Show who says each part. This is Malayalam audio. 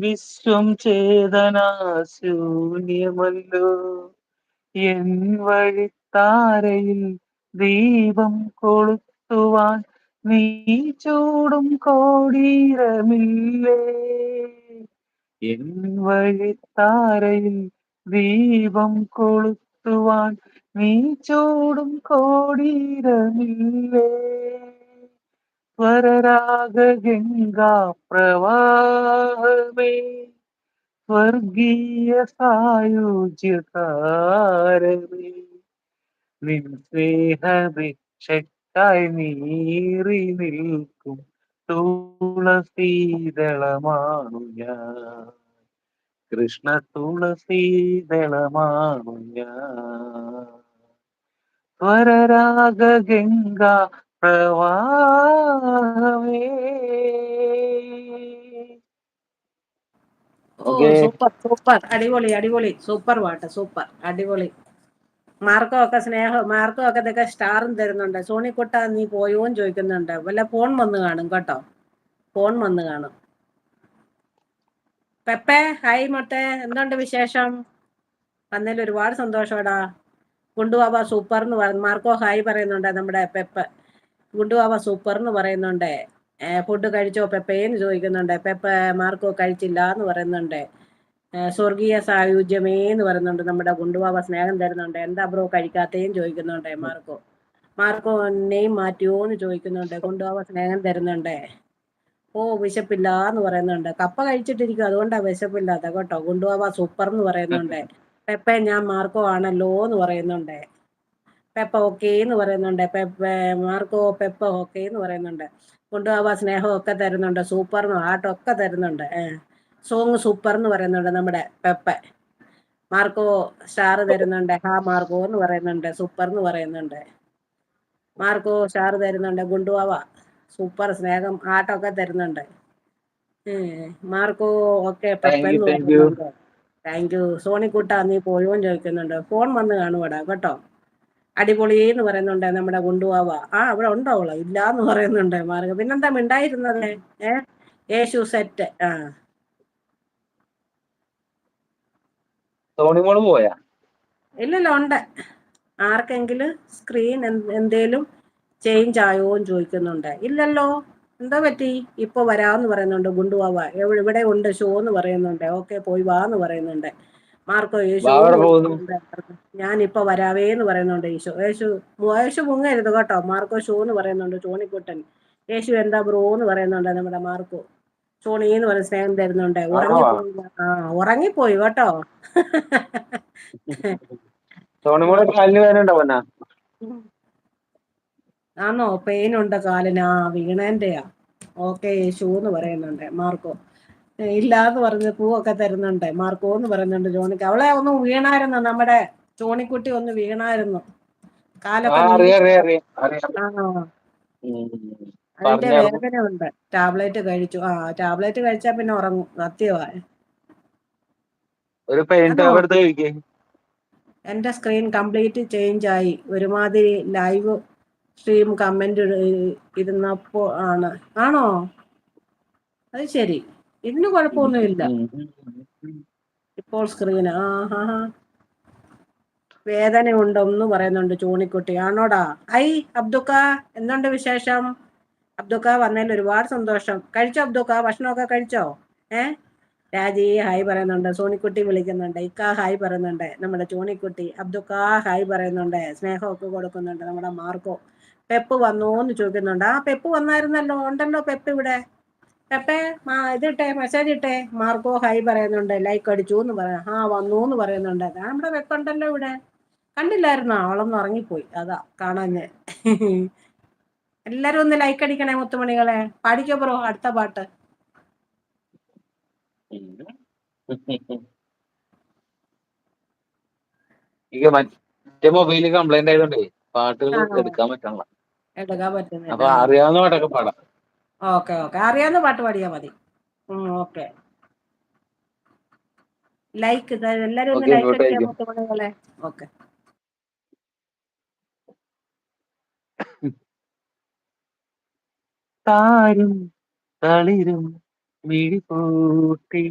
Speaker 1: വിശ്വം ചേതനാശൂന്യമല്ലോ എൻ വഴിത്താരയിൽ ദീപം കൊളുത്തുവാൻ നീ ചൂടും കോടീരമില്ലേ എൻ വഴിത്താരയിൽ ദീപം കൊളുത്തുവാൻ നീ ചൂടും കോടീരമില്ലേ സ്വരരാഗംഗാ പ്രവാഹമേ സ്വർഗീയ സായുജ്യകാരമേ നിൻ സ്നേഹഭിക്ഷക്കായി നീറി നിൽക്കും തുളസീദളമാണു ഞാൻ കൃഷ്ണ തുളസീദളമാണു ഞാൻ സ്വരരാഗംഗാ പ്രവാഹമേ.
Speaker 2: ഓ
Speaker 1: ഓക്കേ.
Speaker 2: സൂപ്പർ സൂപ്പർ, അടിപൊളി അടിപൊളി, സൂപ്പർ പാട്ട്, സൂപ്പർ അടിപൊളി. മാർക്കോ ഒക്കെ സ്നേഹം, മാർക്കോ ഒക്കെ ഇതൊക്കെ സ്റ്റാറും തരുന്നുണ്ട്. സോണിക്കുട്ട നീ പോയോന്ന് ചോദിക്കുന്നുണ്ട്. വല്ല ഫോൺ വന്ന് കാണും കേട്ടോ, ഫോൺ വന്ന് കാണും. പെപ്പെ ഹായ് മൊട്ടെ, എന്തുണ്ട് വിശേഷം? വന്നതിൽ ഒരുപാട് സന്തോഷമാടാ. ഗുണ്ടുവാവ സൂപ്പർ എന്ന് പറഞ്ഞു. മാർക്കോ ഹായ് പറയുന്നുണ്ട്. നമ്മുടെ പെപ്പ ഗുണ്ടുവാവ സൂപ്പർ എന്ന് പറയുന്നുണ്ട്. ഫുഡ് കഴിച്ചോ പെപ്പേന്ന് ചോദിക്കുന്നുണ്ട്. പെപ്പ മാർക്കോ കഴിച്ചില്ല എന്ന് പറയുന്നുണ്ട്. സ്വർഗീയ സായുജ്യമേ എന്ന് പറയുന്നുണ്ട്. നമ്മുടെ ഗുണ്ടുവാവ സ്നേഹം തരുന്നുണ്ട്. എന്താ ബ്രോ കഴിക്കാത്തേന്ന് ചോദിക്കുന്നുണ്ട് മാർക്കോ. മാർക്കോ നെയ്മ് മാറ്റിയോ എന്ന് ചോദിക്കുന്നുണ്ട്. ഗുണ്ടുവാവ സ്നേഹം തരുന്നുണ്ട്. ഓ വിശപ്പില്ല എന്ന് പറയുന്നുണ്ട്. കപ്പ കഴിച്ചിട്ടിരിക്കും, അതുകൊണ്ടാ വിശപ്പില്ലാത്ത കേട്ടോ. ഗുണ്ടുവാവ സൂപ്പർ എന്ന് പറയുന്നുണ്ട്. പെപ്പ ഞാൻ മാർക്കോ ആണല്ലോ എന്ന് പറയുന്നുണ്ട്. പെപ്പ ഓക്കേ എന്ന് പറയുന്നുണ്ട്. പെപ്പ മാർക്കോ പെപ്പ ഓക്കേ എന്ന് പറയുന്നുണ്ട്. കൊണ്ടുപോവാ സ്നേഹം ഒക്കെ തരുന്നുണ്ട്. സൂപ്പറിനും ആട്ടൊക്കെ തരുന്നുണ്ട്. സോങ് സൂപ്പർ എന്ന് പറയുന്നുണ്ട് നമ്മുടെ പെപ്പ. മാർക്കോ സ്റ്റാർ തരുന്നുണ്ട്. ഹാ മാർക്കോ എന്ന് പറയുന്നുണ്ട്. സൂപ്പർ എന്ന് പറയുന്നുണ്ട്. മാർക്കോ സ്റ്റാർ തരുന്നുണ്ട്. ഗുണ്ടുവാവ സൂപ്പർ സ്നേഹം ആട്ടൊക്കെ തരുന്നുണ്ട്. Marco okay Peppa
Speaker 1: thank you
Speaker 2: എന്ന്
Speaker 1: താങ്ക് യു.
Speaker 2: പറയുന്നുണ്ട്. Thank you. സോണിക്കുട്ട നീ പോയോന്ന് ചോദിക്കുന്നുണ്ട്. ഫോൺ വന്ന് കാണുവാടാ കേട്ടോ. അടിപൊളി എന്ന് പറയുന്നുണ്ട് നമ്മുടെ ഗുണ്ടുവാവ. അവിടെ ഉണ്ടോ അവള്? ഇല്ല എന്ന് പറയുന്നുണ്ട് മാർഗ. പിന്നെന്താ മിണ്ടായിരുന്നത്? യേശു സെറ്റ്.
Speaker 1: സോണിമോള് പോയാ?
Speaker 2: ഇല്ലല്ലോ, ഉണ്ട്. ആർക്കെങ്കിലും സ്ക്രീൻ എന്തേലും ചേഞ്ച് ആയോന്ന് ചോദിക്കുന്നുണ്ട്. ഇല്ലല്ലോ, എന്താ പറ്റി? ഇപ്പൊ വരാന്ന് പറയുന്നുണ്ട് ഗുണ്ടുവാവ. ഇവിടെ ഉണ്ട് ഷോ എന്ന് പറയുന്നുണ്ട്. ഓക്കെ പോയി വാ എന്ന് പറയുന്നുണ്ട്. മാർക്കോ യേശു എന്ന്
Speaker 1: വാവടെ പോകുന്നു.
Speaker 2: വിളിക്കുന്നുണ്ട്. ഞാൻ ഇപ്പൊ വരാവേ എന്ന് പറയുന്നുണ്ട്. യേശു യേശു യേശു മുങ്ങരുത് കേട്ടോ. മാർക്കോ ഷോ എന്ന് പറയുന്നുണ്ട് ചോണിക്കുട്ടൻ. യേശു എന്താ ബ്രോ എന്ന് പറയുന്നുണ്ട് നമ്മുടെ മാർക്കോ. ചോണി എന്ന് പറയുന്ന സ്നേഹം തരുന്നുണ്ട്.
Speaker 1: ഉറങ്ങവാ?
Speaker 2: ഉറങ്ങിപ്പോയി. ഉറങ്ങിപ്പോയി കേട്ടോ.
Speaker 1: സോണിമോളെ കാലിന് വേദന ഉണ്ടാവുന്ന?
Speaker 2: ആണോ? പെയിനുണ്ട് കാലിന്. വീണേന്റെയാ. ഓക്കെ യേശു എന്ന് പറയുന്നുണ്ട് മാർക്കോ. ഇല്ലാന്ന് പറഞ്ഞ് പൂവൊക്കെ തരുന്നുണ്ട്. മാർക്കോ എന്ന് പറയുന്നുണ്ട് ജോണിക്ക്. അവളെ ഒന്ന് വീണായിരുന്നു നമ്മുടെ ചോണിക്കുട്ടി, ഒന്ന് വീണായിരുന്നു. കാലൊക്കെ നീര്.
Speaker 1: അറിയാം അറിയാം അറിയാം അറിയാം.
Speaker 2: ആണോ? അതിന്റെ
Speaker 1: പറഞ്ഞായിരുന്നു.
Speaker 2: വേദന ഉണ്ട്. ടാബ്ലറ്റ് കഴിച്ചു. ടാബ്ലറ്റ് കഴിച്ചാ പിന്നെ ഉറങ്ങും. സത്യമാ.
Speaker 1: ഒരു പെയിൻ
Speaker 2: ആണോ?
Speaker 1: ടാബ് എടുത്ത് കഴിക്കേ.
Speaker 2: എന്റെ സ്ക്രീൻ കംപ്ലീറ്റ് ചേഞ്ച് ആയി. ഒരുമാതിരി ലൈവ് സ്ട്രീം കമന്റ് ഇരുന്നപ്പോ ആണ്. ആണോ? അത് ശരി. ഇതിന് കുഴപ്പമൊന്നുമില്ല. ഇപ്പോൾ സ്ക്രീന് വേദന ഉണ്ടെന്ന് പറയുന്നുണ്ട് ചോണിക്കുട്ടി. ആണോടാ? ഐ അബ്ദുക്ക, എന്തുണ്ട് വിശേഷം? അബ്ദുക്ക വന്നതിൽ ഒരുപാട് സന്തോഷം. കഴിച്ചോ അബ്ദുക്ക? ഭക്ഷണമൊക്കെ കഴിച്ചോ? രാജി ഹായ് പറയുന്നുണ്ട്. സോണിക്കുട്ടി വിളിക്കുന്നുണ്ട്. ഇക്ക ഹായ് പറയുന്നുണ്ട്. നമ്മുടെ ചോണിക്കുട്ടി. അബ്ദുക്ക ഹായ് പറയുന്നുണ്ട്. സ്നേഹമൊക്കെ കൊടുക്കുന്നുണ്ട് നമ്മുടെ മാർക്കോ. പെപ്പ് വന്നോ എന്ന് ചോദിക്കുന്നുണ്ട്. പെപ്പ് വന്നായിരുന്നല്ലോ. ഉണ്ടല്ലോ പെപ്പ് ഇവിടെ. പെപ്പെ ഇതിട്ടെ, മെസ്സേജ് ഇട്ടെ. മാർക്കോ ഹായ് പറയുന്നുണ്ട്. ലൈക്ക് അടിച്ചു എന്ന് പറയാം. വന്നു എന്ന് പറയുന്നുണ്ട്. നമ്മുടെ പെപ്പുണ്ടല്ലോ ഇവിടെ. കണ്ടില്ലായിരുന്നോ? അവളൊന്ന് ഇറങ്ങിപ്പോയി, അതാ കാണാഞ്ഞ്. എല്ലാരും ഒന്ന് ലൈക്ക് അടിക്കണേ മുത്തുമണികളെ. പാടിക്കോ ബ്രോ അടുത്ത പാട്ട്.
Speaker 1: മറ്റേ മൊബൈല് കംപ്ലൈന്റ് ആയതുകൊണ്ടേ പാട്ടുകൾ എടുക്കാൻ പറ്റണല്ല.
Speaker 2: എടുക്കാൻ പറ്റുന്നില്ല.
Speaker 1: അപ്പൊ അറിയാവുന്ന പാട്ടൊക്കെ പാടാം.
Speaker 2: ഓക്കെ ഓക്കെ, അറിയാവുന്ന പാട്ട് പാടിയാ മതി. ഓക്കെ. ലൈക്ക് എല്ലാരും ഒന്ന്
Speaker 1: ഓക്കെ
Speaker 2: ലൈക്ക്
Speaker 1: മ്യൂട്ട്
Speaker 2: അടിക്കാൻ
Speaker 1: ആയിരിക്കും.
Speaker 2: മുത്തുമണികളെ. ഓക്കെ.
Speaker 1: താരും തളിരും മിഴി പൂട്ടി